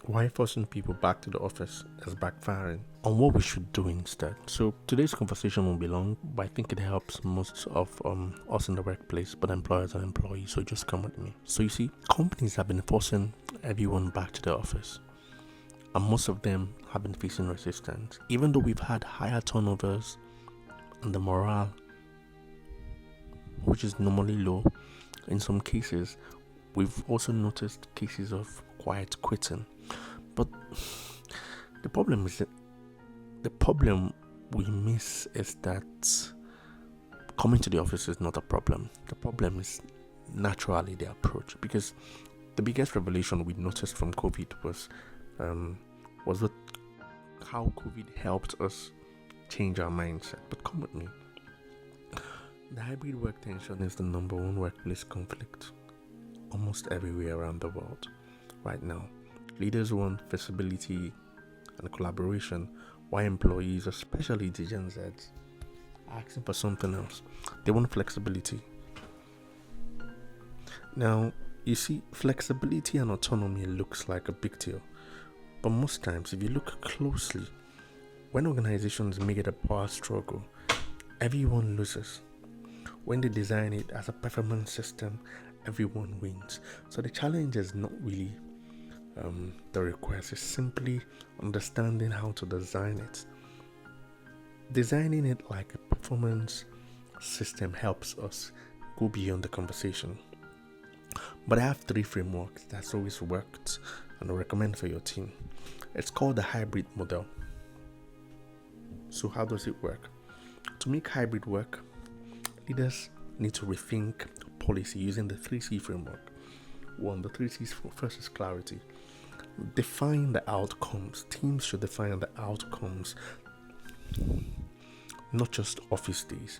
Why forcing people back to the office is backfiring, on what we should do instead. So today's conversation won't be long, but I think it helps most of us in the workplace, but employers and employees. So just come with me. So you see, companies have been forcing everyone back to the office, and most of them have been facing resistance. Even though we've had higher turnovers and the morale, which is normally low, in some cases, we've also noticed cases of quiet quitting. But the problem we miss is that coming to the office is not a problem. The problem is naturally the approach, because the biggest revelation we noticed from COVID was how COVID helped us change our mindset. But come with me. The hybrid work tension is the number one workplace conflict almost everywhere around the world right now. Leaders want flexibility and collaboration, while employees, especially the Gen Zs, are asking for something else. They want flexibility. Now, you see, flexibility and autonomy looks like a big deal, but most times, if you look closely, when organizations make it a power struggle, everyone loses. When they design it as a performance system, everyone wins. So the challenge is not really the request, is simply understanding how to design it. Designing it like a performance system helps us go beyond the conversation. But I have 3 frameworks that's always worked and I recommend for your team. It's called the hybrid model. So how does it work? To make hybrid work, leaders need to rethink policy using the 3C framework. The 3 C's first is clarity. Define the outcomes. Teams should define the outcomes, not just office days.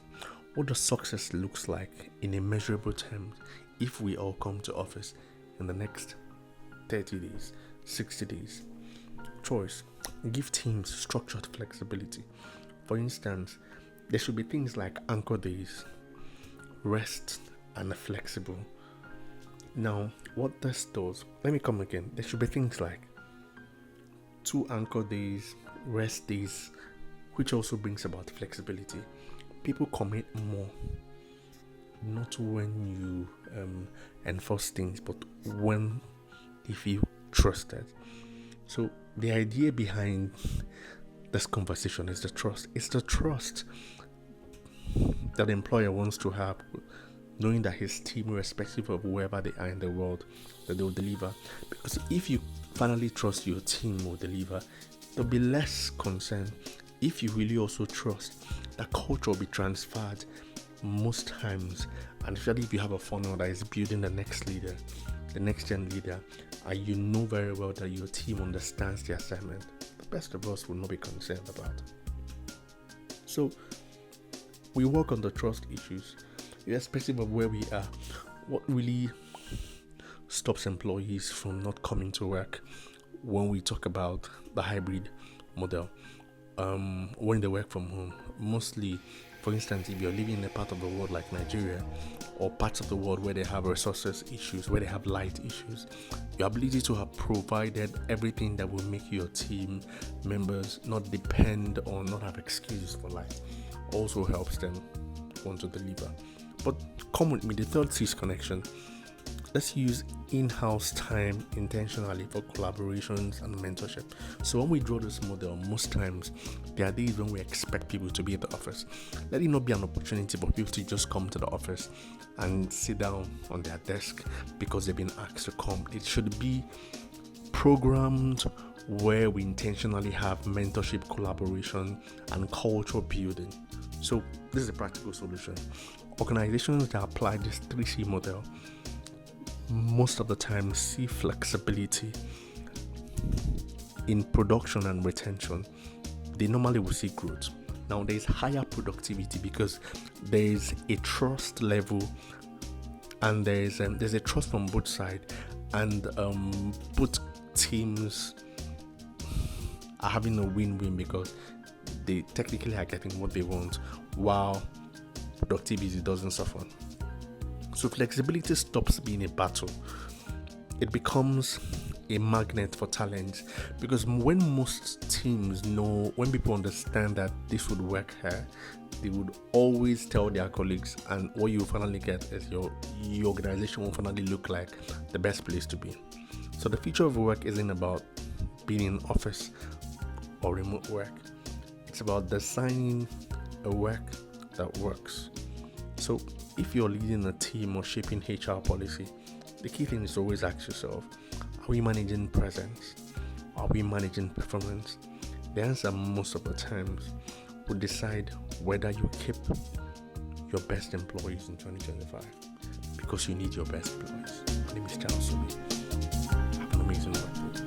What does success looks like in a measurable terms if we all come to office in the next 30 days, 60 days? Choice. Give teams structured flexibility. For instance, there should be things like anchor days, rest, and flexible. Now, what this does, let me come again. There should be things like 2 anchor days, rest days, which also brings about flexibility. People commit more, not when you enforce things, but when they feel trusted. So the idea behind this conversation is the trust. It's the trust that the employer wants to have, knowing that his team, irrespective of wherever they are in the world, that they will deliver. Because if you finally trust your team will deliver, there'll be less concern. If you really also trust that culture will be transferred most times, and especially if you have a funnel that is building the next leader, the next gen leader, and you know very well that your team understands the assignment, the best of us will not be concerned about. So we work on the trust issues, irrespective of where we are. What really stops employees from not coming to work when we talk about the hybrid model, when they work from home? Mostly, for instance, if you're living in a part of the world like Nigeria, or parts of the world where they have resources issues, where they have light issues, your ability to have provided everything that will make your team members not depend or not have excuses for life also helps them want to deliver. But come with me, the third C is connection. Let's use in-house time intentionally for collaborations and mentorship. So when we draw this model, most times there are days when we expect people to be at the office. Let it not be an opportunity for people to just come to the office and sit down on their desk because they've been asked to come. It should be programmed where we intentionally have mentorship, collaboration, and culture building. So this is a practical solution. Organizations that apply this 3C model most of the time see flexibility in production and retention. They normally will see growth. Now there's higher productivity because there's a trust level, and there's a trust from both sides, and both teams are having a win-win because they technically are getting what they want while productivity doesn't suffer. So flexibility stops being a battle. It becomes a magnet for talent, because when most teams know, when people understand that this would work here, they would always tell their colleagues, and what you finally get is your organization will finally look like the best place to be. So the future of work isn't about being in office or remote work. It's about designing a work that works. So if you're leading a team or shaping HR policy, the key thing is to always ask yourself, are we managing presence? Are we managing performance? The answer most of the times will decide whether you keep your best employees in 2025, because you need your best employees. My name is Charles Sobi. Have an amazing work.